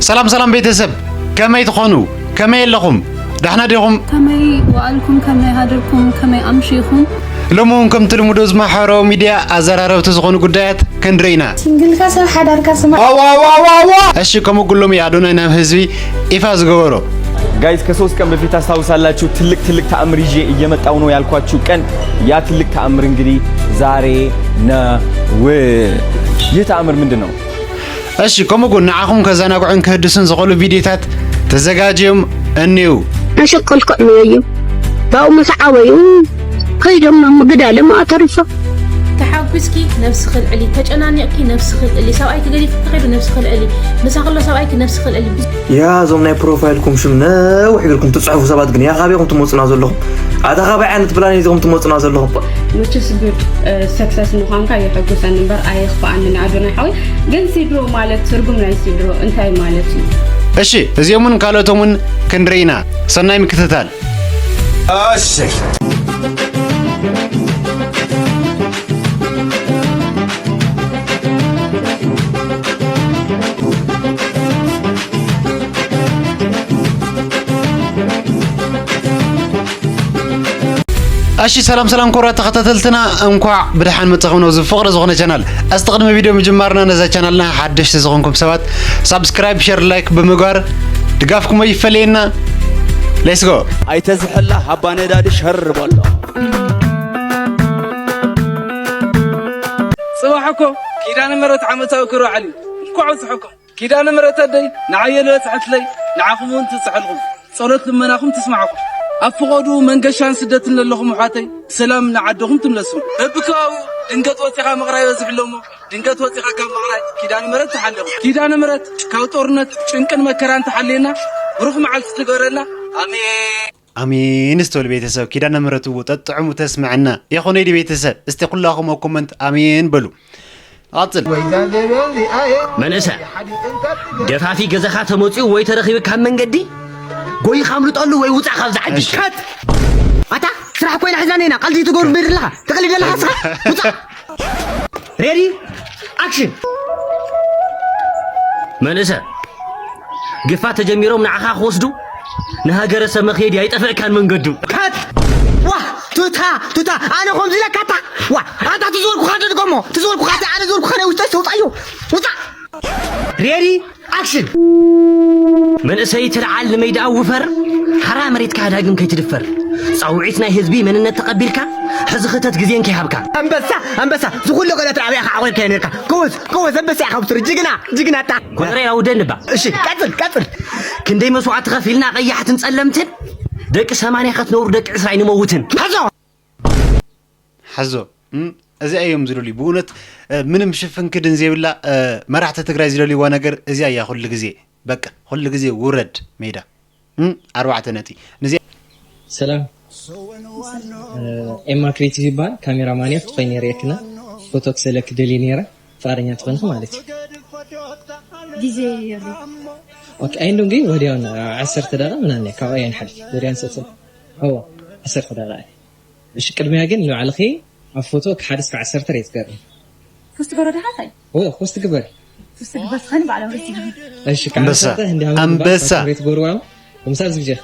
سلام سلام بيتسب كما يتخونوا كما يلخم دحنا ديهم كما وعلكم كما هادركم كما أمشيكم لمونكم تلمدوز ما حرو ميديا أزرارو تزغون قدات كندرينا سنجل كاسم حدار كاسم أشيكم كلهم يعدون أنا هزوي إفاز غورو ጋይስ ከሶስት ቀን በፊት አስታውሳላችሁ ትልቅ ተአምር ይዤ እየመጣው ነው ያልኳችሁ ቀን ያ ትልቅ ተአምር እንግዲህ ዛሬ ነው። ይህ ተአምር ምንድነው? እሺ ከመጎና አሁን ከዛናቁን ከህድስን ዘቆሉ ቪዲዮታት ተዘጋጀም እንዩ አሸቀልኩ ነው ባው መስዓወዩ ከይደም መግዳለ ማተርፈ تحاوسكي نفس خلقلي تجنانيكي نفس خلقلي سواء تقولي فكري نفس خلقلي بس اخلو سواء نفس خلقلي يا زومناي بروفايلكم شمنا وحيلكم تصعفوا سبات غن يا غابيكم تموصنا زلهم عدا غابي عند بلان يزكم تموصنا زلهم which is good success مخانك يحقق نمبر اي خفان نعدنا حوي ግን ሲድሮ ማለት ትርጉም ላይ ሲድሮ እንታይ ማለት ነው? እሺ እዚያሙን ካለቶሙን ክንድሪና ሰናይ ምክተታል እሺ أشي سلام سلام كورة تختتلتنا انقع بدحان متقمنو زفقر زغنا channel استقدم فيديو مجمرنا نزا channelنا حدش تزغنكم سبات سبسكرايب شير لايك بمغار دقافكم يفلينا ليتس جو اي تزحلا حبانه دادي شر بالله صباحكم كيدان مرت عمتاو كرو علي كوعو صحكم كيدان مرت دي نعيلو صحت لي نعاكمون تصحلكم صلوت لمناكم تسمعكم أفقدوا من قشان سدة للهم حاتي سلام نعدهم تملسون بكاو دنقت وثقة مغراي وزحلهم دنقت وثقة كم مغراي كيدان مرت تحلهم كيدان مرت كاوتورنت شنكن مكران تحلينا بروح مع الستقرنا آمين آمين استول بيتساب كيدان مرت وتطعم وتسمعنا يا خوني دي بيتساب استقل لكم وكومنت آمين بلو عطل منسى دفافي جزخات موتيو ويترخيب كم من قدي قوي خاملو تقولوا وي وصع خالد عدي كات اتا سرح كوين حزانينا قلدي تقول بير لها تقلد لها صح وصع ريدي اكشن منسى قفات تجميرو من عخا خوسدو نهاجر سمخيدي يطفئ كان من قدو كات واه توتا انا خمزي لك كاتا واه انت تزور بخاطر تقومو تزور بخاطر انا زور بخاطر وصعيو وصع ريدي اكشن من اسيت العال ميدا وفر حرام ريت كاد هاجم كي تدفر صوعيتنا حزبي من نتقبلك حزختت غزين كي حبكا انبسا زغل له قلت عبيا عوي كينيركا كوز انبسا خبطر جيجنا تا كوري او دنبا اش كاتل كندي مسوعات غفيلنا قيحتن صلمتن دق 8 خت نور دق 20 موتن حزو እዚ ኣዮም ዝደልዩ ብእውነት ምንም ሽፍን ክድን ዘይብላ መራሕቲ ትግራይ ዝደልይዋ ነገር እዚኣ እያ ኩሉ ግዜ በቃ ኩሉ ግዜ ውረድ ሜዳ 4 ነጥቢ ነዚ ሰላም ኤማ ክሬቲቭ ይባል ካሜራማን ያፍ ትፈይኔ ሬክና ፎቶ ክሰለክ ደሊ ነራ ፋረኛ ትፈንኩ ማለት ጊዜ ያለ ኦኬ አይንዱም ግን ወዲያውና 10 ደቂቃ ምናምን ካዋያን ሐል ወዲያን ሰጥቶ هو 10 ደቂቃ እሺ ቅድሚያ ግን ነው አልኺ الفوتو كحادث كعسر تريت قرن فست قرر هاتي فست قبر خاني بعلى ورثي ايش كعسر أمبسا تريت قروام ومسال زبجة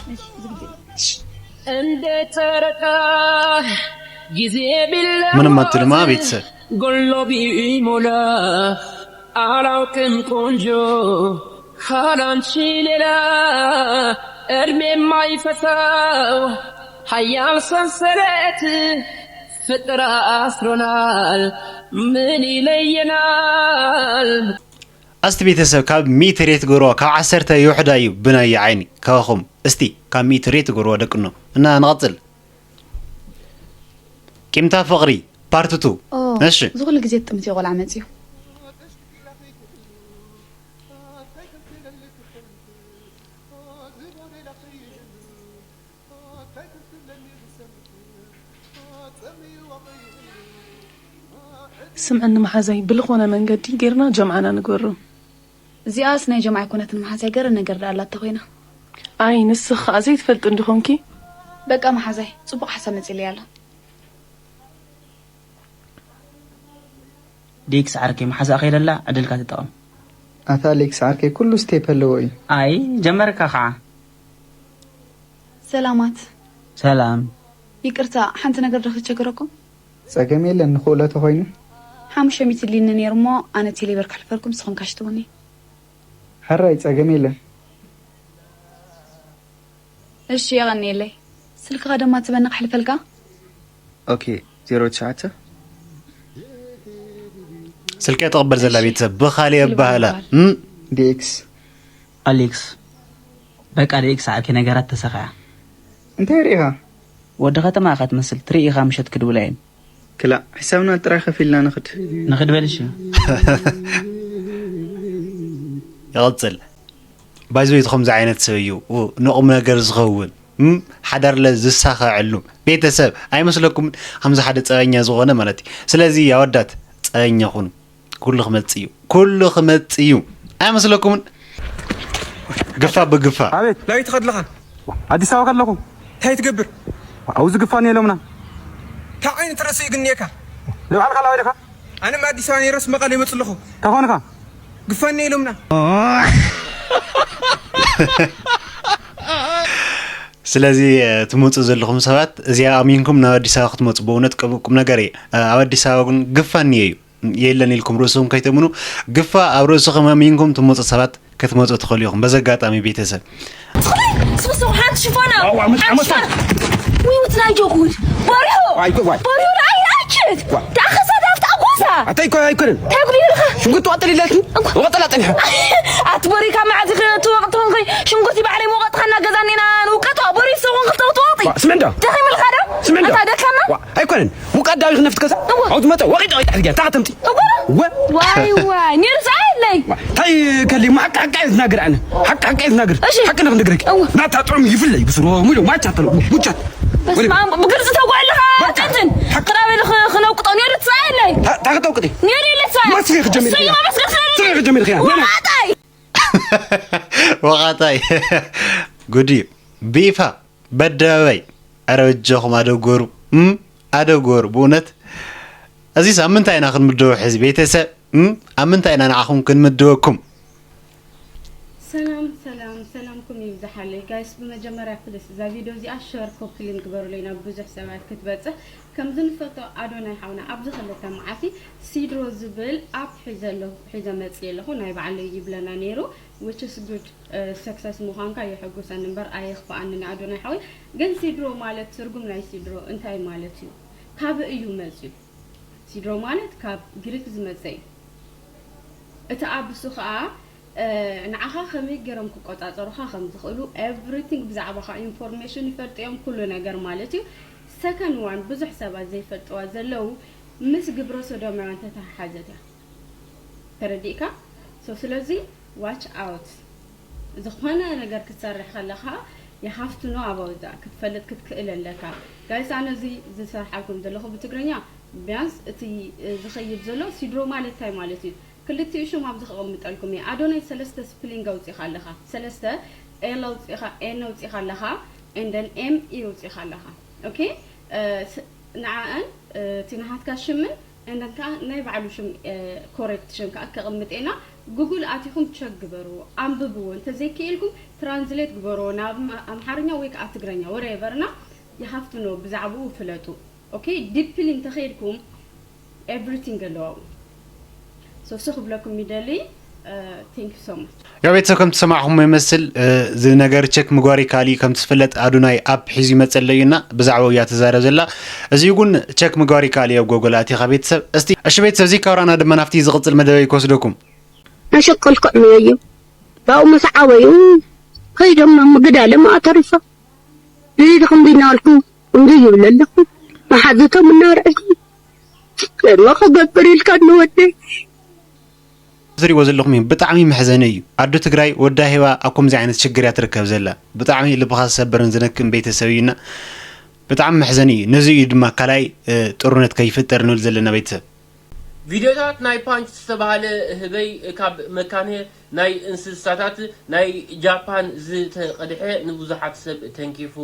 عند تركا جزي بالله من ما تلما بيتسر قلو بيمولا عراكن كونجو خالان شيللا ارمي ماي فتاو حيال سنسرت فترة أسرونال من إلينال أستي بيتسب كاب 100 ريت قروا كاب 10 يوحدا بناي عيني كاخم استي كاب 100 ريت قروا دقنو انا نغطل كيمتا فقري بارت 2 ماشي زغل غزيت تمتي غول عمتيو سمعنا محازي بلغونا من قدي غيرنا جمعنا نقرر زياس ناي جمع كونت محازي غير نقر الله تخوينا اي نسخ ازي تفلط اندخونكي بقى محازي صبح حسن نزل يلا ديكس عركي محازا خير الله عدلك تطقم أتاليكس عاركي كله ستيب هلوي أي جمرك خا سلامات سلام يقرتا حنت نقدر رخ تشكركم ساقمي لأن خولته هينو حامشة مثل لنا نيرمو أنا تيلي برك حلفلكم سخن كاشتوني حراي ساقمي لأ إيش يغني لي سلك غدا ما تبنق حلفلك أوكي 09 سلكي تقبل زلا بيتسب بخالي بهلا ديكس أليكس بك أليكس عاكي نجارات تسخع انت ريها ودغت ما أخذت مثل تريقها مشت كدولين كلا حسابنا تراخ في الله ناخد بلش يغطل بايزو يتخم زعينت سويو ونقوم نجر زغون حدر لزسخة علو بيتسب أي مسلكم خمسة حد تأنيا زغونة مالتي سلازي يا ودات تأنيا خون كل خمت إيو أي مسلكم قفا بقفا عبيد لا يتخد لها عدي سوا قد لكم هاي تقبر عاوز قفاني لومنا تعين ترسي قنيكا لو حلقة لا ويدك أنا ما عدي سواني رسم مقالي مطلقه تخونك قفاني لومنا سلازي تموت زلكم سبات زي أمينكم نودي سوا تموت بونتكم نجاري أودي سوا قفاني يلني لكم رؤوسهم كيتمنوا قفا أو رؤوسهم أمينكم تموت سبات كتموت تخليهم بزقات أمي بيتسب سمسو حد شوفنا ويوتنا جوكود باريو رأي أكيد تأخذ هذا تأخذها أتايكو هايكون تأكلي لها شو قلت وقت اللي وقت لا أتبوري كم عاد توقتهم شو قلتي بعلي موقت خلنا جزانينا نوقتها بوري سوون قلت وطوطي سمندا تخيم الغدا سمندا هذا كمان هايكون مقعد دايخ نفت كذا عود متى وقت حاجة تعتمتي واي نرجع لي تاي كلي ما حق عايز ناقر أنا حق عايز ناقر حق نقدرك ما تعطرم يفلي بسرعة ملو ما تعطلو بوجت بس ما بقدر تسوي لها تنتن قراوي خنا وقطع نير تساعد لي تاخذ وقتي نيري لا تساعد ما تصير جميل تصير جميل خير وقتاي قدي بيفا بدوي أرجعهم أدو غور بونت أزيز أمنت أنا أخذ مدو حزب يتسا أمنت أنا أخذ كن مدوكم سلامكم يبزح علي جايس بمجمرة فلس إذا فيديو زي أشهر كوبلين كبروا لنا بوزح سماعات كتبته كم زين فتو أدونا يحاولنا أبزخ اللي تمعتي سيدرو زبل أب حزة متسيل له نايب على يجيب لنا نيرو which is good success مهانكا يحقو سنبر أي خفا أننا أدونا يحاول جن سيدرو مالت سرقم لاي سيدرو انتاي مالتيو كاب إيو مزيو سيدرو مالت كاب جريكز مزي اتأب سخاء نعخا خمي جرم كقطع صراحة خمس خلو everything بزعبها information يفرط يوم كله نجار مالتي second one بزح سبعة زي فرط وزلوا مس جبرو سودا ما أنت تحاجتها ترديكا so سلزي watch out إذا خوانا نجار كتسرح خلها you have to know about that كتفلت كتكئل لك guys أنا زي صراحكم دلهم بتقرنيا بيانس تي زخيب زلوا سيدرو مالتي مالتي كلتي شو ما بدخل متقلكم يا أدوني سلسلة سبلينج أوتي خلها سلسلة L أوتي N أوتي خلها and then M E أوتي خلها أوكي نعان تنهات كشمن and then كان نيبعلو شم correct شم كأقمت إنا جوجل أعطيكم تشك جبرو أم ببو أنت زي كيلكم translate جبرو ناب أمحرنا ويك أتقرنيا whateverنا you have to know بزعبو فلاتو أوكي deeply تخيلكم everything alone so سخب لكم ميدالي thank you so much يا بيت كم تسمعهم يمثل زي نجار تشك مقاري كالي كم تفلت أدوناي أب حزي مثل لينا بزعوا يا تزارز الله إذا يقول تشك مقاري كالي أو جوجلاتي خبيت سب استي أش بيت زي كورانا دم نفتي زغط المدوي كوسدكم أشكل كأني باو مسعوي هاي جمنا مقدالة ما أتعرفه ليدكم بينالكم ونجيب لكم ما حدثوا من نار ما خبرت بريل كان ودي زري وزلهم بطعمي محزني عدو تجري وده هوا أقوم زي عن الشجرة تركب زلا بطعمي اللي بخاص سبرن زنكم بيت سوينا بطعم محزني نزيد ما كلاي ترنت كيف ترنول زلنا بيت ቪዲዮታት ናይ ፓንች ዝተባሃለ ህበይ ካብ መካነ ናይ እንስሳታት ናይ ጃፓን ዝተቀድሐ ንብዙሓት ሰብ ተንኪፉ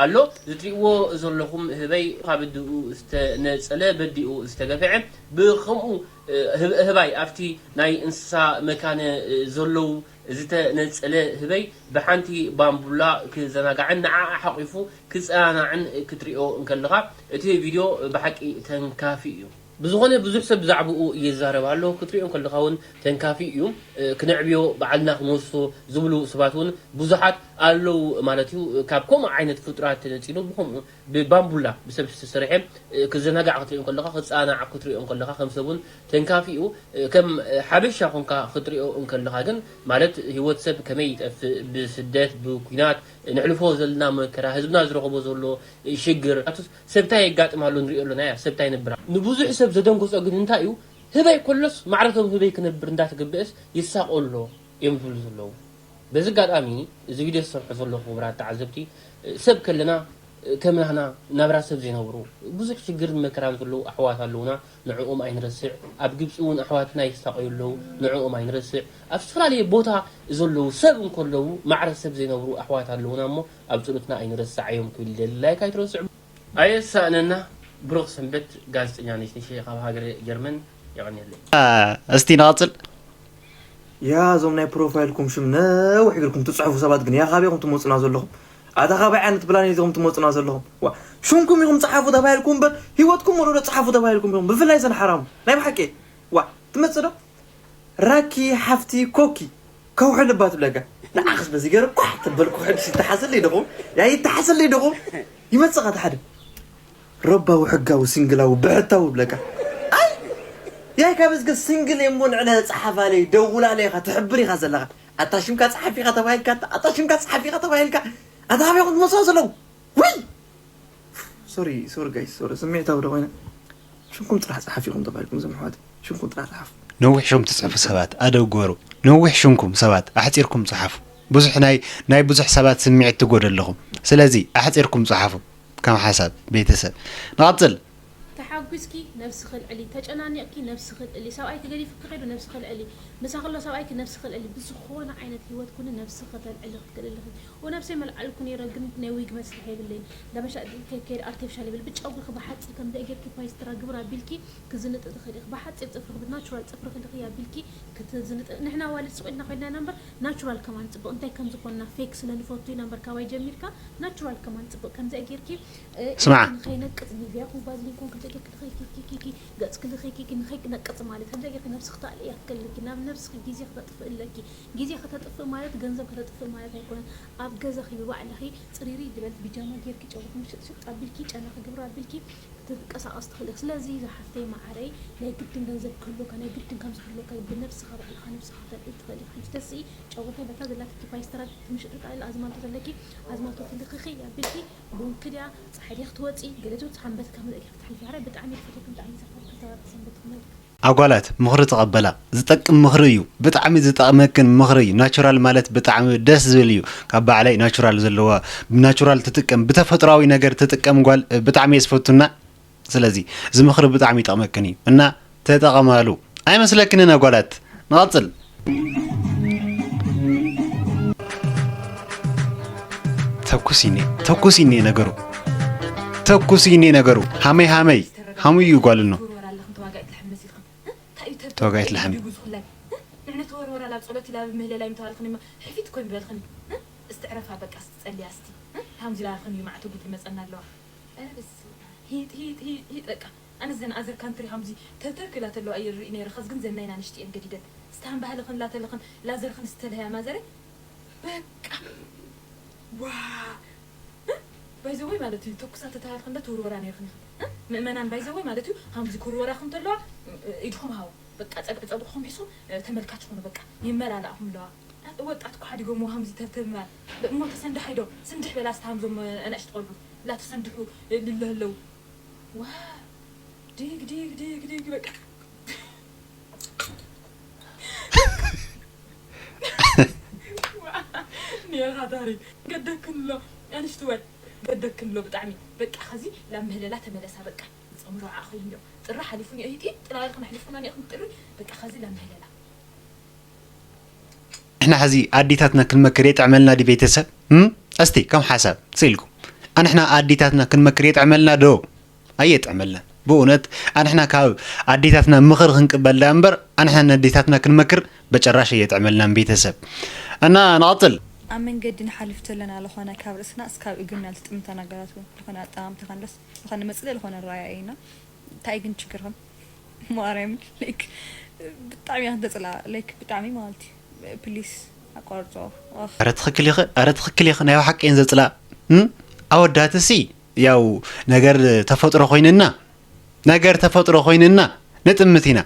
ኣሎ ዝትሪእዎ ዘለኹም ህበይ ካብ ድኡ ዝተነፀለ በዲኡ ዝተገፈዐ ብከምኡ ህባይ ኣብቲ ናይ እንስሳ መካነ ዘለው ዝተነፀለ ህበይ ብሓንቲ ባምቡላ ክዘናጋዕን ንዓ ሓቂፉ ክፀናዕን ክትሪኦ እንከለኻ እቲ ቪድዮ ብሓቂ ተንካፊ እዩ بزغنة بزح سب زعبو يزارب على كتريهم كل خاون تنكافي يوم كنعبيو بعلنا خمسو زبلو سباتون بزحات قالوا مالتيو كابكم عينة فترات تنتينو بهم ببامبولا بسبب السريحة كزنا قاعد كتريهم كل خا خص أنا عكتريهم كل خا خمسون تنكافي يو كم حبش يكون كتريهم كل خاجن مالت هو سب كميت بسدات بكينات نحلفه زلنا مكره هزبنا زرقوا بزولو شجر سبتاي قاعد مالون ريولو نايا سبتاي نبرا نبوزح سب زدنكوس أقول انتايو هذا كلش معرضهم هذا كنبر ندات قبس يساقول له ينفلز له بس قال أمي إذا فيديو صرح له خبرات تعذبتي سب كلنا كم هنا نبرا سب زين ورو بوزك شجر مكران له أحوات اللونا نعوم أين رسع أبجبسون أحواتنا يساقول له نعوم أين رسع أفسرالي بوتا زلوا سب كله معرض سب زين ورو أحوات اللونا مو أبسولتنا أين رسع يوم كل لا كيترسع أي سألنا بروخ سنبت قالت يعني شيء خاب هاجر جرمن يعني اللي استناطل يا زمنا بروفايلكم شمنا وحيقولكم تصحفوا سبات قنيا خابيكم تموصنا زلهم هذا خابي عند بلاني زوم تموصنا زلهم شونكم يقوم تصحفوا دبايلكم بل هيوتكم ولا تصحفوا دبايلكم بفلا يزن حرام لا بحكي تمثلوا راكي حفتي كوكي كوحل بات بلاقا لا اخذ بزيقر كحت بالكو حد تحصل لي دغم يعني تحصل لي دغم يمصقت حد ربا وحقا وسنجلا وبعتا وبلكا اي يا كابس قال سنجل يمون على صحافه علي دول عليها تحبري غزلها اتاشم كصحفي غتبايلك اتاشم كصحفي غتبايلك هذا بياخذ مصاصلو وي سوري جايز سوري سمعتها ولا وين شنكم طرح صحفيكم تبايلكم زمحوات شنكم طرح صحف نوح شوم تصحفوا سبات ادو غورو نوح شنكم سبات احصيركم صحفوا بزح ناي بزح سبات سمعت تقول سلازي احصيركم صحفوا كم حسب بيتسب نقتل تحاجزكي نفس خل علي تجنانيكي نفس خل علي سواء تقولي فكري نفس خل علي بس أخلص سواء نفس خل علي بس خونا عينة هو تكون نفس خل علي تقول له ونفس ما العلكون يرجم نويج مثل هاي بالليل ده مش كير أرتفشالي بالبتش أول خبحات كم دقيقة كي بايس ترى جبرا بالكي كزنت أدخل خبحات تفرق بالناتشورال تفرق الخيا بالكي كتزنت نحنا والد سوينا خلنا نمبر ناتشورال كمان تبقى أنت كم زكونا فيكس لأن فوتي نمبر كواي جميلكا ناتشورال كمان تبقى كم دقيقة كي اسمع خينك نبيعكم بازلينكم كم دقيقة كي قص كل خيكي نخيك نقص مالت هم دقيقة نفس خطأ لي أكل لك نام نفس جيزي خطأ طفل لك جيزي خطأ طفل مالت جنزب خطأ طفل مالت هيكون أب جزا خي بباع لخي صريري دبلت بيجامة غير كي جوك مش شو قبلكي أنا خجبر قبلكي تقص أستخلص لازم حفتي مع عري لا جبت جنزب كله كان جبت كم سحلو كان بنفس خطأ نفس خطأ إدخلي خي تسي جوك هاي بتاعت لك كي بايسترات مش على الأزمات تلكي أزمات تلك خي قبلكي بون كده صحيح اختواتي قلتوا تحمبت كامل تحلي في عرب بتعمل فتكم تعمل أقولات مخرج تقبلها زتك مخريو بتعمي زتأمكن مخري ناتشورال مالت بتعمي دس زليو كبا علي ناتشورال زلوا ناتشورال تتكم بتفتراوي نجر تتكم قال بتعمي يسفتنا سلازي زي مخرج بتعمي تأمكني إنه تتقمالو أي مسألة كنا أقولات نغطل تكوسيني نجرو هامي يقولنا توقعت لحمي نحن تورورا لا صلوتي لا بمهله لا يمتارخني ما حفيت كوين بالخني استعرفها بقى استقلي استي همزي لا خني مع توقيت مسألنا له انا بس هي بقى انا زين ازر كانتري همزي تترك لا تلو اي ريني رخص جن زنينا نشتي جديده استهم بهلخن لا تلخن لا زرخن استلها ما زري بقى واه بايزوي مالتي توكسات تتاخن تورورا نيخن مأمنا بايزوي مالتي همزي كورورا خن تلو يدهم هاو بقى تصدقهم بيسو تملكاتهم بقى يملالهم لا وقت كحد يقول مو همزي تتما مو تسندح يدو سندح بلا استهمزم انا اشتغلوا لا تسندحوا لله لو واه ديك بقى يا غداري قدك كله انا اشتوي قدك كله بطعمي بقى خزي لا مهله لا تملسها بقى تصمروا عاخين جو طرح حلفوني اهيتي طلع لكم حلفونا اني اخم طري بقى خزي لا مهللا احنا حزي اديتاتنا كنمكر يتعملنا دي بيتسب استي كم حساب سيلكم انا احنا اديتاتنا كنمكر يتعملنا دو ايت عملنا بونت انا احنا كاب اديتاتنا مخر خنقبل لامبر انا احنا اديتاتنا كنمكر بچراش يتعملنا بيتسب انا ناطل أمن قد نحلفت لنا لخونا كاب رسنا اسكاب يقولنا لتمتنا قراتو لخونا طعام تخلص لخونا مسئله لخونا الرايعينا تايقن شكرهم مارم ليك بتعمي هذا طلع ليك بتعمي مالتي بليس اقرطو ارتخكل يخ نايو حق ينزل طلع اوداتسي ያው ነገር ተፈጥሮ ኮይንና ነጥምቲና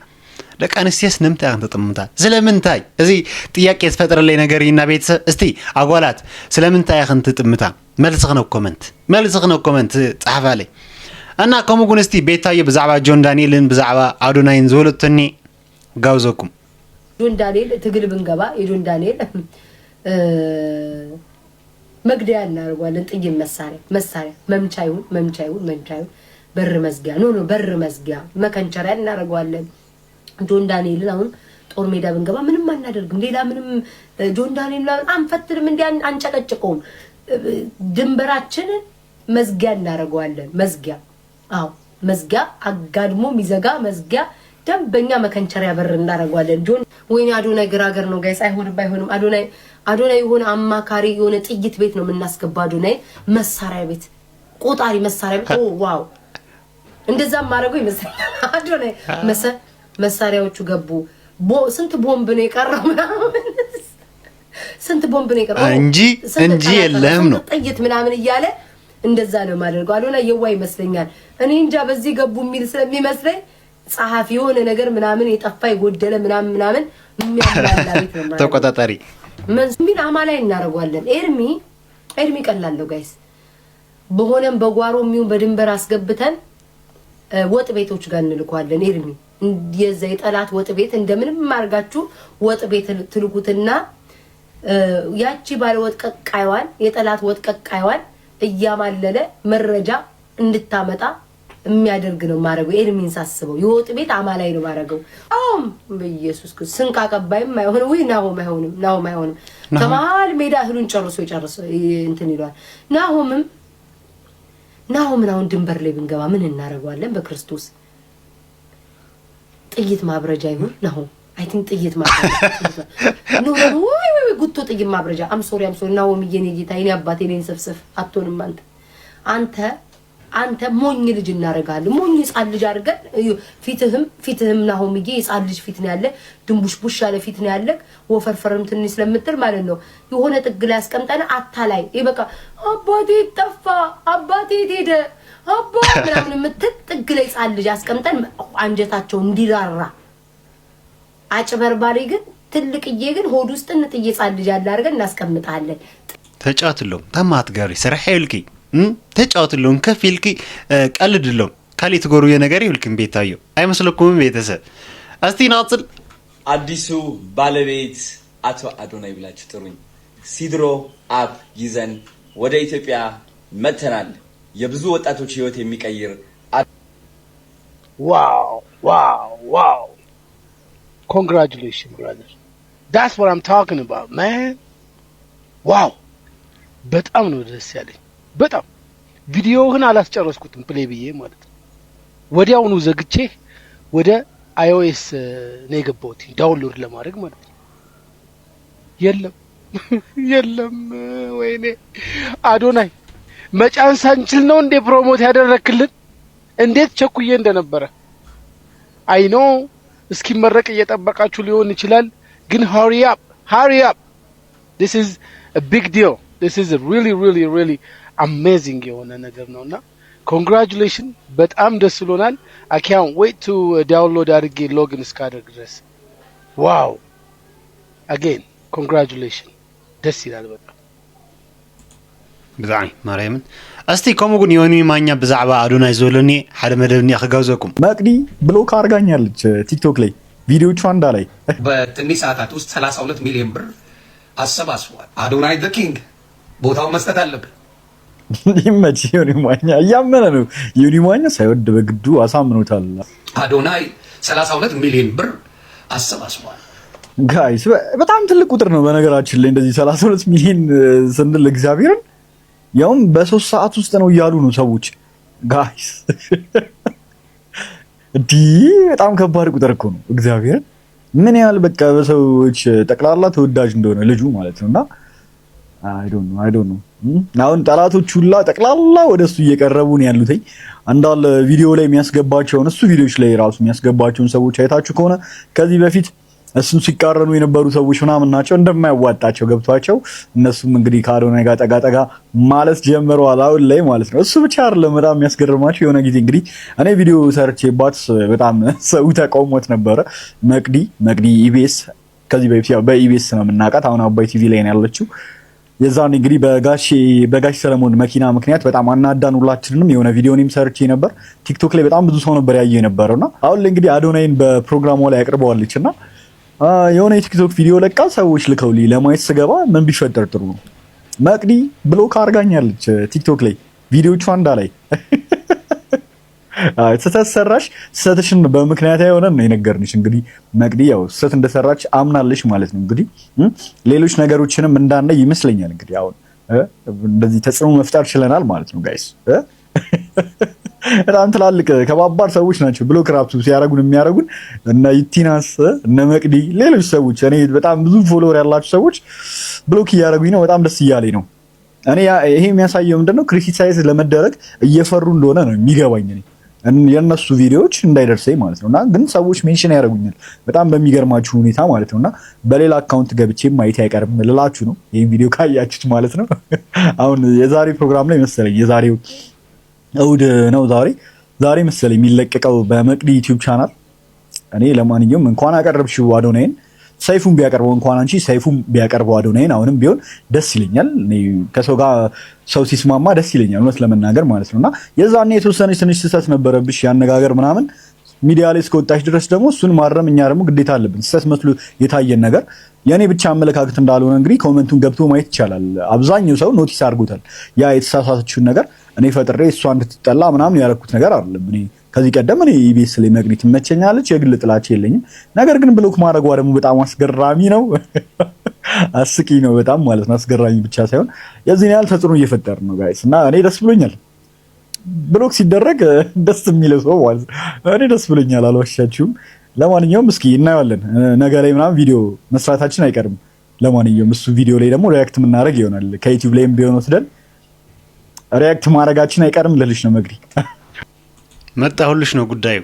ለቃንስቲስ ንምታ አንተ ጥምታ ስለምንታይ እዚ ጥያቄ ተፈጥረለይ ነገር ይና ቤተሰብ እስቲ አጓላት ስለምንታይ አንተ ጥምታ መልስክነ ኮመንት ጻፋለይ እና ከመጉን እስቲ ቤታየ በዛዕባ ጆን ዳንኤልን በዛዕባ አዶናይን ዘወለተኒ ጋውዘኩም ጆን ዳንኤል ትግል ብንገባ የጆን ዳንኤል መግደያ እናርጓለን ጥይት መሳሪያ መምቻዩን በር መዝጊያ በር መዝጊያ መከንቸሪያ እናርጓለን ጆን ዳንኤልን አሁን ጦር ሜዳ ብንገባ ምንም አናደርግም ሌላ ምንም ጆን ዳንኤል አንፈትርም እንዴ አንጨቀጭቀውም ድንበራችን መዝጊያ እናርጓለን መዝጊያ አጋድሞ ሚዘጋ መዝጊያ ደንበኛ መከንቸሪያ በር እናርጓለን ጆን ወይኔ አዶናይ ግራገር ነው ጋይስ አይሆንም አዶናይ የሆነ አማካሪ የሆነ ጥይት ቤት ነው የምናስገባ አዶናይ መሳሪያ ቤት ቆጣሪ መሳሪያ ቤት ዋው እንደዛ ማረገው ይመስላል አዶናይ መሳሪያዎቹ ገቡ ስንት ቦምብ ነው የቀረው እንጂ የለም ነው ጥይት ምናምን እያለ እንደዛ ነው ማድረግ አዶናይ የዋይ ይመስለኛል እኔ እንጃ በዚህ ገቡ የሚል ስለሚመስለኝ ጸሐፊ የሆነ ነገር ምናምን የጠፋ ይጎደለ ምናምን የሚያማላ ቤት ነው ተቆጣጣሪ መንሱቢን አማላይ እናረጋለን ኤርሚ ቀላለው ጋይስ በሆነም በጓሮም ይሁን በድንበር አስገብተን ወጥ ቤቶች ጋር እንልኳለን ኤርሚ የዛ የጠላት ወጥ ቤት እንደምንም ማርጋችሁ ወጥ ቤት ትልኩትና ያቺ ባለ ወጥ ቀቃይዋን የጠላት ወጥ ቀቃይዋን እያማለለ መረጃ እንድታመጣ የሚያደርግ ነው ማረገው ኤርሚን ሳስበው የወጥ ቤት አማላይ ነው ማረገው በኢየሱስ ክርስቶስ ስንቅ አቀባይም አይሆንም ወይ ናሆም አይሆንም ከመሃል ሜዳ እህሉን ጨርሶ እንትን ይሏል ናሆምን አሁን ድንበር ላይ ብንገባ ምን እናረጋለን በክርስቶስ ጥይት ማብረጃ ይሁን ናሆም አይ ቲንክ ጥይት ማብረጃ ወይ ጉቶ ጥይት ማብረጃ አም ሶሪ ናሆም የኔ ጌታ የኔ አባቴ የኔ ሰፍሰፍ አትሆንም አንተ ሞኝ ልጅ እናረጋለን ሞኝ ጻል ልጅ አርገን ፊትህም ናሆምዬ ጻል ልጅ ፊት ነው ያለ ድንቡሽቡሽ ያለ ፊት ነው ያለ ወፈርፈርም ትንሽ ስለምትል ማለት ነው የሆነ ጥግ ላይ አስቀምጠን አታላይ ይበቃ አባቴ ጠፋ አባቴ ሄደ አባ ምናምን የምትጥግ ላይ ጻል ልጅ አስቀምጠን አንጀታቸው እንዲራራ አጭበርባሪ ግን ትልቅዬ ግን ሆድ ውስጥ እንጥዬ ጻል ልጅ ያለ አርገን እናስቀምጣለን ተጫትሎም ተማት ጋሪ ሰረሐይልኪ ተጫውትሉን ከፊልኪ ቀልድሎም ካሊ ትጎሩ የነገር ይልክም ቤታዩ አይመስልኩም ቤተሰብ እስቲ ናጽል አዲሱ ባለቤት አቶ አዶናይ ብላችሁ ጥሩኝ ሲድሮ አፕ ይዘን ወደ ኢትዮጵያ መተናል የብዙ ወጣቶች ህይወት የሚቀይር wow congratulations brother that's what I'm talking about man wow በጣም ነው ደስ ያለኝ በጣም ቪዲዮውን አላስጨረስኩትም ፕሌይ ብዬ ማለት ወዲያውኑ ዘግቼ ወደ iOS ነው የገባሁት ዳውንሎድ ለማድረግ ማለት የለም ወይኔ አዶናይ መጫን ሳንችል ነው እንደ ፕሮሞት ያደረክልን እንዴት ቸኩዬ እንደነበረ አይ ኖ እስኪመረቅ እየጠበቃችሁ ሊሆን ይችላል ግን hurry up this is a big deal this is a really amazing የሆነ ነገር ነውና congratulations በጣም ደስ ብሎናል I can't wait to download አድርጌ ሎጊን እስካደርግ ድረስ wow again congratulations ደስ ይላል በጣም ብዛዕኒ ማርያምን እስቲ ከምጉን የሆኑ ማኛ ብዛዕባ አዶናይ ዘሎኒ ሓደ መደብኒ አخጋውዘኩም መቅዲ ብሎክ አርጋኛለች ቲክቶክ ላይ ቪዲዮቿ እንዳላይ በትንሽ ሰዓታት ውስጥ 32 ሚሊዮን ብር አሰባስቧል አዶናይ ዘ ኪንግ ቦታው መስጠት አለበት ይመች ዮኒ ማኛ እያመነ ነው። ዮኒ ማኛ ሳይወድ በግዱ አሳምኖታል። አዶናይ 32 ሚሊዮን ብር አሰባስቧል። ጋይስ በጣም ትልቅ ቁጥር ነው በነገራችን ላይ እንደዚህ 32 ሚሊዮን ስንል እግዚአብሔርን ያውም በ3 ሰዓት ውስጥ ነው እያሉ ነው ሰዎች። ጋይስ በጣም ከባድ ቁጥር እኮ ነው እግዚአብሔርን ምን ያህል በቃ በሰዎች ጠቅላላ ተወዳጅ እንደሆነ ልጁ ማለት ነውና I don't know አሁን ጠላቶች ሁላ ጠቅላላ ወደሱ እየቀረቡ ነው ያሉት። አንዳል ቪዲዮ ላይ የሚያስገባቸውን እሱ ቪዲዮዎች ላይ ራሱ የሚያስገባቸውን ሰዎች አይታችሁ ከሆነ ከዚህ በፊት እሱን ሲቃረኑ የነበሩ ሰዎች ምናምን ናቸው እንደማያዋጣቸው ገብቷቸው እነሱም እንግዲህ ከአዶናይ ጋር ጠጋ ማለት ጀምረዋል አሁን ላይ ማለት ነው። እሱ ብቻ አይደለም በጣም የሚያስገርማቸው የሆነ ጊዜ እንግዲህ እኔ ቪዲዮ ሰርቼባት በጣም ሰው ተቃውሞት ነበረ። መቅዲ ኢቢኤስ ከዚህ በፊት ያው በኢቢኤስ ነው የምናውቃት አሁን አባይ ቲቪ ላይ ነው ያለችው። የዛን እንግዲህ በጋሽ ሰለሞን መኪና ምክንያት በጣም አናዳን ሁላችንንም። የሆነ ቪዲዮንም ሰርቼ ነበር ቲክቶክ ላይ በጣም ብዙ ሰው ነበር ያየው የነበረውና አሁን ላይ እንግዲህ አዶናይን በፕሮግራሙ ላይ አቅርበዋለችና የሆነ የቲክቶክ ቪዲዮ ለቃ ሰዎች ልከውልኝ ለማየት ስገባ ምን ቢፈጠር ጥሩ ነው መቅዲ ብሎክ አርጋኛለች ቲክቶክ ላይ ቪዲዮቿ እንዳላይ ተሰሰራሽ ሰተሽን በምክንያት አይሆነን ነው የነገርንሽ። እንግዲህ መቅዲ ያው ሰት እንደሰራች አምናለሽ ማለት ነው። እንግዲህ ሌሎች ነገሮችንም እንዳንደ ይመስለኛል። እንግዲህ አሁን እንደዚህ ተጽዕኖ መፍጠር ችለናል ማለት ነው ጋይስ። በጣም ትላልቅ ከባባር ሰዎች ናቸው ብሎክ ራፕቱ ሲያረጉን የሚያረጉን እነ ይቲናስ እነ መቅዲ ሌሎች ሰዎች እኔ በጣም ብዙ ፎሎወር ያላችሁ ሰዎች ብሎክ እያረጉኝ ነው። በጣም ደስ እያለኝ ነው። እኔ ይሄ የሚያሳየው ምንድነው ክሪቲሳይዝ ለመደረግ እየፈሩ እንደሆነ ነው የሚገባኝ እኔ የነሱ ቪዲዮዎች እንዳይደርሰኝ ማለት ነውና ግን ሰዎች ሜንሽን ያደርጉኛል በጣም በሚገርማችሁ ሁኔታ ማለት ነውና በሌላ አካውንት ገብቼ ማየት አይቀርም ልላችሁ ነው ይሄን ቪዲዮ ካያችሁት ማለት ነው። አሁን የዛሬ ፕሮግራም ላይ መሰለኝ የዛሬው እሑድ ነው ዛሬ መሰለኝ የሚለቀቀው በመቅዲ ዩቲዩብ ቻናል። እኔ ለማንኛውም እንኳን አቀረብሽው አዶናይን ሰይፉን ቢያቀርበው እንኳን አንቺ ሰይፉን ቢያቀርበው አዶናይን አሁንም ቢሆን ደስ ይለኛል። እኔ ከሰው ጋር ሰው ሲስማማ ደስ ይለኛል እውነት ለመናገር ማለት ነውና የዛኔ የተወሰነች ትንሽ ስህተት ነበረብሽ ያነጋገር ምናምን ሚዲያ ላይ እስከወጣሽ ድረስ ደግሞ እሱን ማረም እኛ ደግሞ ግዴታ አለብን። ስህተት መስሎ የታየን ነገር የኔ ብቻ አመለካከት እንዳልሆነ እንግዲህ ኮሜንቱን ገብቶ ማየት ይቻላል። አብዛኛው ሰው ኖቲስ አድርጎታል። ያ የተሳሳተችውን ነገር እኔ ፈጥሬ እሷ እንድትጠላ ምናምን ያደረኩት ነገር አይደለም። እኔ ከዚህ ቀደም እኔ ኢቢኤስ ላይ መቅዲ ትመቸኛለች የግል ጥላቻ የለኝም። ነገር ግን ብሎክ ማድረጓ ደግሞ በጣም አስገራሚ ነው። አስቂ ነው በጣም ማለት ነው። አስገራሚ ብቻ ሳይሆን የዚህን ያህል ተጽዕኖ እየፈጠረ ነው ጋይስ እና እኔ ደስ ብሎኛል። ብሎክ ሲደረግ ደስ የሚለው ሰው ማለት እኔ ደስ ብሎኛል አልዋሻችሁም። ለማንኛውም እስኪ እናየዋለን ነገ ላይ ምናምን ቪዲዮ መስራታችን አይቀርም። ለማንኛውም እሱ ቪዲዮ ላይ ደግሞ ሪያክት የምናደርግ ይሆናል ከዩቲዩብ ላይም ቢሆን ወስደን ሪያክት ማድረጋችን አይቀርም ልልሽ ነው መግሪ መጣሁልሽ ነው ጉዳዩ።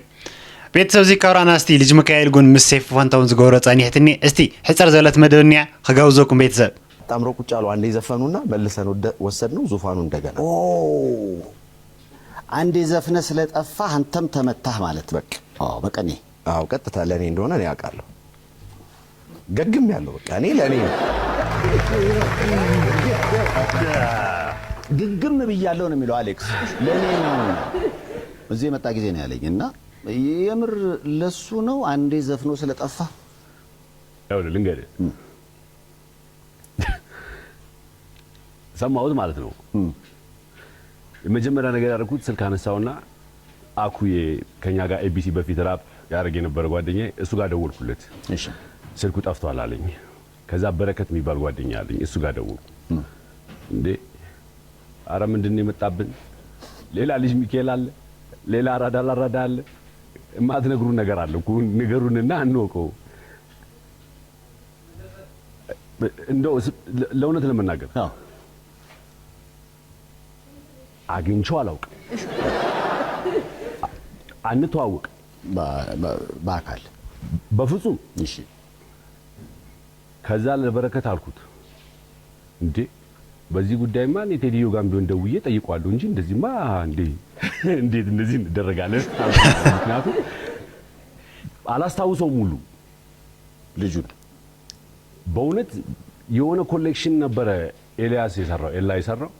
ቤተሰብ ዚ ካብራና እስቲ ልጅ ሚካኤል ጉን ምስ ሰይፉ ፋንታውን ዝገብሮ ጸኒሕትኒ እስቲ ሕፀር ዘለት መደብንያ ከጋውዘኩም ቤተሰብ ጣምሮ ቁጭ አሉ አንዴ ዘፈኑና መልሰን ወሰድነው ዙፋኑ እንደገና አንዴ ዘፍነ ስለጠፋ አንተም ተመታህ ማለት በቃ በቀኔ ቀጥታ ለኔ እንደሆነ እኔ አውቃለሁ። ገግም ያለው በቃ እኔ ለኔ ግግም ብያለሁ ነው የሚለው አሌክስ ለኔ ነው። እዚህ የመጣ ጊዜ ነው ያለኝና የምር ለሱ ነው አንዴ ዘፍኖ ስለጠፋ ያው ልንገርህ ሰማሁት ማለት ነው። የመጀመሪያ ነገር ያደረኩት ስልክ አነሳውና አኩዬ ከኛ ጋር ኤቢሲ በፊት ራፕ ያደርግ የነበረ ጓደኛዬ እሱ ጋር ደወልኩለት። እሺ ስልኩ ጠፍቷል አለኝ። ከዛ በረከት የሚባል ጓደኛ አለኝ እሱ ጋር ደወልኩ። እንዴ አረ ምንድን ነው የመጣብን? ሌላ ልጅ ሚካኤል አለ፣ ሌላ አራዳ አለ፣ የማትነግሩን ነገር አለ እኮ ንገሩንና እንወቀው። እንደው ለእውነት ለመናገር አግኝቼው አላውቅም፣ አንተዋወቅ በአካል በፍጹም። እሺ ከዛ ለበረከት አልኩት እንዴ በዚህ ጉዳይማ እኔ ቴዲዮ ጋር ቢሆን ደውዬ ጠይቀዋለሁ እንጂ እንደዚህማ እንዴት እንደዚህ እንደረጋለን? ምክንያቱም አላስታውሰውም ሙሉ ልጁን በእውነት የሆነ ኮሌክሽን ነበረ ኤልያስ የሰራው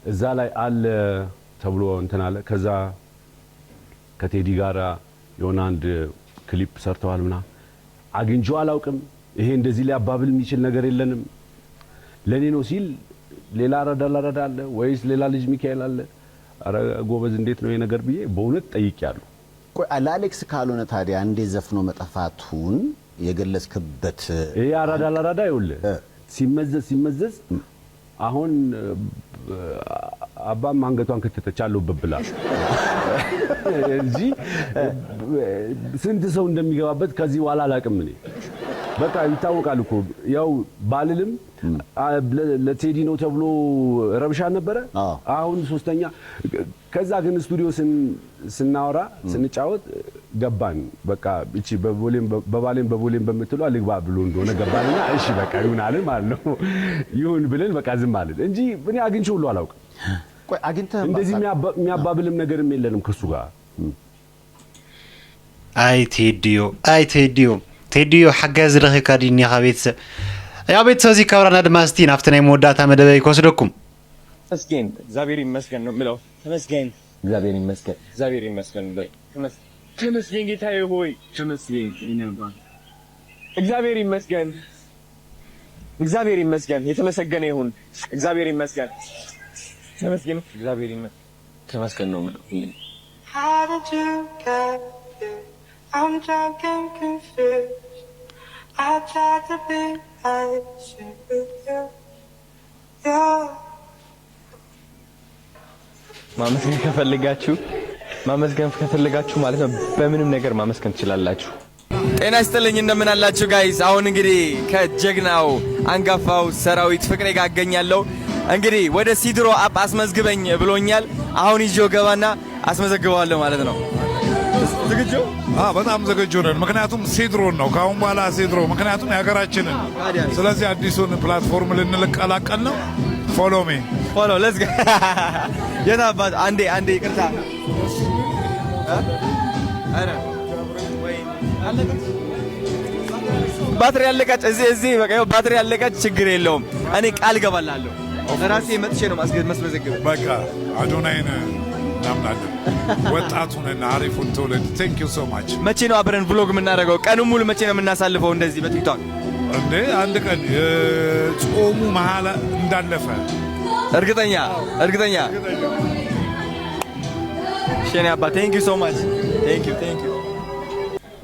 እዛ ላይ አለ ተብሎ እንትን አለ። ከዛ ከቴዲ ጋር የሆነ አንድ ክሊፕ ሰርተዋል ምናምን አግኝቼው አላውቅም። ይሄ እንደዚህ ሊያባብል የሚችል ነገር የለንም ለኔ ነው ሲል ሌላ አራዳ አለ ወይስ ሌላ ልጅ ሚካኤል አለ? አረ ጎበዝ እንዴት ነው የነገር ብዬ በእውነት ጠይቄያለሁ። ቆይ ለአሌክስ ካልሆነ ታዲያ እንዴት ዘፍኖ መጠፋቱን የገለጽክበት ይሄ አራዳ ይኸውልህ ሲመዘዝ አሁን አባም አንገቷን ከተተቻለው በብላ እንጂ ስንት ሰው እንደሚገባበት ከዚህ በኋላ አላውቅም እኔ። በቃ ይታወቃል እኮ ያው ባልልም ለቴዲ ነው ተብሎ ረብሻ ነበረ። አሁን ሶስተኛ ከዛ ግን ስቱዲዮ ስናወራ ስንጫወት ገባን። በቃ እቺ በቦሌም በምትለው አልግባ ብሎ እንደሆነ ገባንና እሺ በቃ ይሁን አለ ማለት ነው። ይሁን ብለን በቃ ዝም አለን እንጂ እኔ አግኝቼው ሁሉ አላውቅም። ቆይ አግኝተህ እንደዚህ የሚያባብልም ነገርም የለንም ከሱ ጋር። አይ ቴዲዮ حجاز رخي كاديني خبيث يا بيت سوزي كورنا دماستين افتناي موداتا مدبي كوسدكم ተመስገን እግዚአብሔር ይመስገን ነው የምለው። ተመስገን እግዚአብሔር ይመስገን እግዚአብሔር ይመስገን ነው። ተመስገን ጌታዬ ሆይ ተመስገን ይነባል። እግዚአብሔር ይመስገን እግዚአብሔር ይመስገን የተመሰገነ ይሁን። እግዚአብሔር ይመስገን ተመስገን እግዚአብሔር ይመስገን ተመስገን ነው የምለው። How did you get here? I'm drunk and confused. I tried to be patient with you. Yeah. ማመስገን ከፈለጋችሁ ማለት ነው በምንም ነገር ማመስገን ትችላላችሁ። ጤና ይስጥልኝ እንደምን አላችሁ ጋይስ? አሁን እንግዲህ ከጀግናው አንጋፋው ሰራዊት ፍቅሬ ጋር አገኛለሁ። እንግዲህ ወደ ሲድሮ አፕ አስመዝግበኝ ብሎኛል። አሁን ይዤው ገባና አስመዘግበዋለሁ ማለት ነው። ዝግጁ? በጣም ዝግጁ ነን። ምክንያቱም ሲድሮን ነው ካሁን በኋላ ሲድሮ ምክንያቱም ያገራችንን ስለዚህ አዲሱን ፕላትፎርም ልንቀላቀል ነው። ፎሎ ሚ ፎሎ ሌትስ ጎ የታባት አንዴ ይቅርታ አረ ወይ ባትሪ ያለቀች እዚህ በቃ ባትሪ ያለቀች ችግር የለውም። እኔ ቃል ገባላለሁ ለራሴ መጥቼ ነው ማስመዘግብ። በቃ አዶናይን እናምናለን። ወጣቱንና አሪፉን ትውልድ ቴንክ ዩ ሶ ማች። መቼ ነው አብረን ቭሎግ የምናደርገው? ቀኑን ሙሉ መቼ ነው የምናሳልፈው እንደዚህ በቲክቶክ? እንዴ አንድ ቀን ጾሙ መሀል እንዳለፈ እርግጠኛ ሸኔ አባ ቴንክ ዩ ሶ ማች ቴንክ ዩ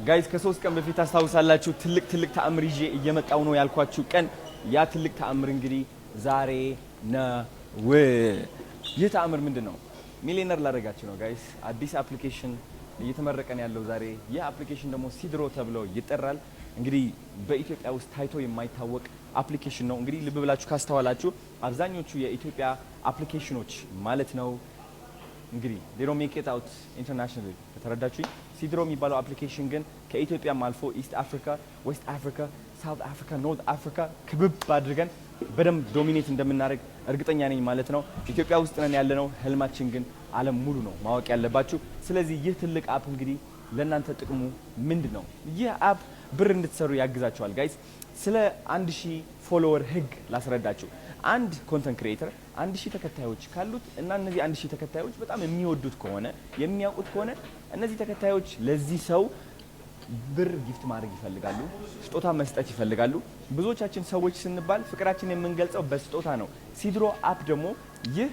ጋይስ። ከ3 ቀን በፊት አስታውሳላችሁ ትልቅ ተአምር ይዤ እየመጣው ነው ያልኳችሁ ቀን ያ ትልቅ ተአምር እንግዲህ ዛሬ ነው። ይህ ተአምር ምንድነው? ሚሊዮነር ላደርጋችሁ ነው ጋይስ። አዲስ አፕሊኬሽን እየተመረቀን ያለው ዛሬ። ይህ አፕሊኬሽን ደግሞ ሲድሮ ተብሎ ይጠራል። እንግዲህ በኢትዮጵያ ውስጥ ታይቶ የማይታወቅ አፕሊኬሽን ነው። እንግዲህ ልብ ብላችሁ ካስተዋላችሁ አብዛኞቹ የኢትዮጵያ አፕሊኬሽኖች ማለት ነው እንግዲህ they don't make it out internationally ከተረዳችሁ። ሲድሮ የሚባለው አፕሊኬሽን ግን ከኢትዮጵያም አልፎ ኢስት አፍሪካ፣ ዌስት አፍሪካ፣ ሳውት አፍሪካ፣ ኖርት አፍሪካ ክብብ አድርገን በደንብ ዶሚኔት እንደምናደርግ እርግጠኛ ነኝ ማለት ነው። ኢትዮጵያ ውስጥ ነን ያለነው፣ ህልማችን ግን ዓለም ሙሉ ነው ማወቅ ያለባችሁ። ስለዚህ ይህ ትልቅ አፕ እንግዲህ ለእናንተ ጥቅሙ ምንድነው? ይህ አፕ ብር እንድትሰሩ ያግዛችኋል ጋይስ። ስለ 1000 ፎሎወር ህግ ላስረዳችሁ። አንድ ኮንተንት ክሪኤተር 1000 ተከታዮች ካሉት እና እነዚህ 1000 ተከታዮች በጣም የሚወዱት ከሆነ የሚያውቁት ከሆነ እነዚህ ተከታዮች ለዚህ ሰው ብር ጊፍት ማድረግ ይፈልጋሉ፣ ስጦታ መስጠት ይፈልጋሉ። ብዙዎቻችን ሰዎች ስንባል ፍቅራችን የምንገልጸው በስጦታ ነው። ሲድሮ አፕ ደግሞ ይህ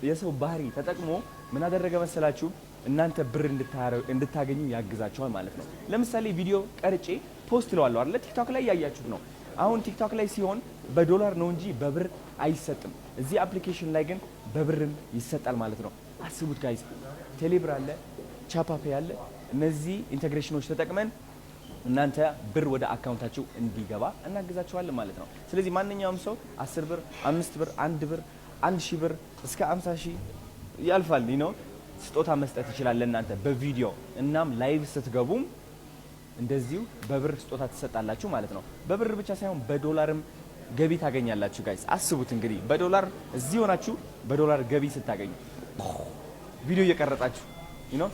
የሰው ባህሪ ተጠቅሞ ምን አደረገ መሰላችሁ? እናንተ ብር እንድታገኙ ያግዛችኋል ማለት ነው። ለምሳሌ ቪዲዮ ቀርጬ ፖስት ለዋለሁ አይደል? ቲክቶክ ላይ ያያችሁት ነው። አሁን ቲክቶክ ላይ ሲሆን በዶላር ነው እንጂ በብር አይሰጥም። እዚህ አፕሊኬሽን ላይ ግን በብርም ይሰጣል ማለት ነው። አስቡት ጋይስ፣ ቴሌብር አለ፣ ቻፓፔ አለ። እነዚህ ኢንተግሬሽኖች ተጠቅመን እናንተ ብር ወደ አካውንታችሁ እንዲገባ እናግዛችኋለን ማለት ነው። ስለዚህ ማንኛውም ሰው 10 ብር፣ 5 ብር፣ 1 ብር፣ 1000 ብር እስከ 50000 ያልፋል ነው ስጦታ መስጠት ይችላል ለእናንተ በቪዲዮ። እናም ላይቭ ስትገቡም እንደዚሁ በብር ስጦታ ትሰጣላችሁ ማለት ነው። በብር ብቻ ሳይሆን በዶላርም ገቢ ታገኛላችሁ ጋይስ። አስቡት እንግዲህ በዶላር እዚህ ሆናችሁ በዶላር ገቢ ስታገኙ ቪዲዮ እየቀረጻችሁ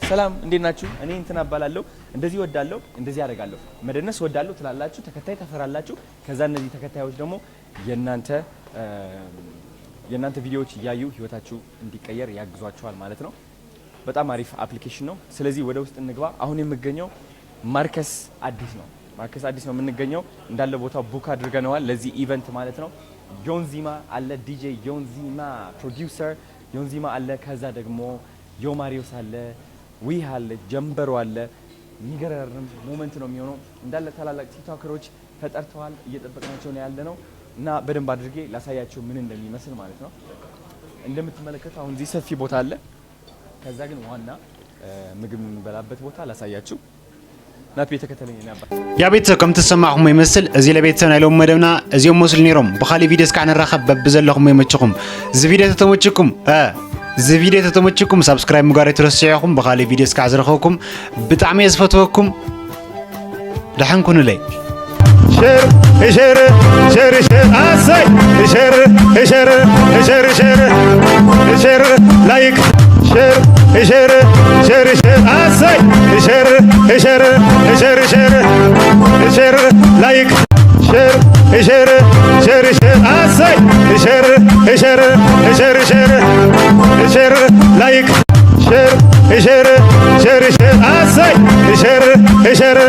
ሰላም እንዴት ናችሁ? እኔ እንትና እባላለሁ፣ እንደዚህ ወዳለሁ፣ እንደዚህ አደርጋለሁ፣ መደነስ ወዳለሁ ትላላችሁ፣ ተከታይ ታፈራላችሁ። ከዛ እነዚህ ተከታዮች ደግሞ የእናንተ ቪዲዮዎች እያዩ ህይወታችሁ እንዲቀየር ያግዟችኋል ማለት ነው። በጣም አሪፍ አፕሊኬሽን ነው። ስለዚህ ወደ ውስጥ እንግባ። አሁን የምገኘው ማርከስ አዲስ ነው። ማርከስ አዲስ ነው የምንገኘው። እንዳለ ቦታው ቡክ አድርገነዋል ለዚህ ኢቨንት ማለት ነው። ዮንዚማ አለ፣ ዲጄ ዮንዚማ ፕሮዲውሰር ዮንዚማ አለ። ከዛ ደግሞ ዮማሪዮስ አለ፣ ዊህ አለ፣ ጀምበሮ አለ። የሚገርም ሞመንት ነው የሚሆነው። እንዳለ ታላላቅ ቲክቶከሮች ተጠርተዋል፣ እየጠበቅናቸው ነው ያለ ነው እና በደንብ አድርጌ ላሳያቸው ምን እንደሚመስል ማለት ነው። እንደምትመለከቱ አሁን እዚህ ሰፊ ቦታ አለ። ከዛ ግን ዋና ምግብ የምንበላበት ቦታ ላሳያችሁ። ናት ቤተ ከተለኝ ነበር ያ ቤተሰብ ከም ትሰማዕኹም ይመስል እዚ ለቤተሰብ ናይ ሎም መደብና እዚኦም መስሉ ነይሮም። ብኻሊእ ቪድዮ እስካዕ ንራኸብ በብዘለኹም ይመችኹም። እዚ ቪድዮ ተተመችኩም እዚ ቪድዮ ተተመችኩም ሰብስክራይብ ምግባር ኣይትረስዑኹም። ብኻሊእ ቪድዮ እስካዕ ዝረኸብኩም ብጣዕሚ እየ ዝፈትወኩም። ደሓን ኩኑለይ شر شر شر شر أسي شر شر شر شر شر لايك شر شر شر شر أسي شر شر شر شر شر لايك شر شر شر شر أسي شر شر شر شر شر لايك شر شر شر شر أسي شر شر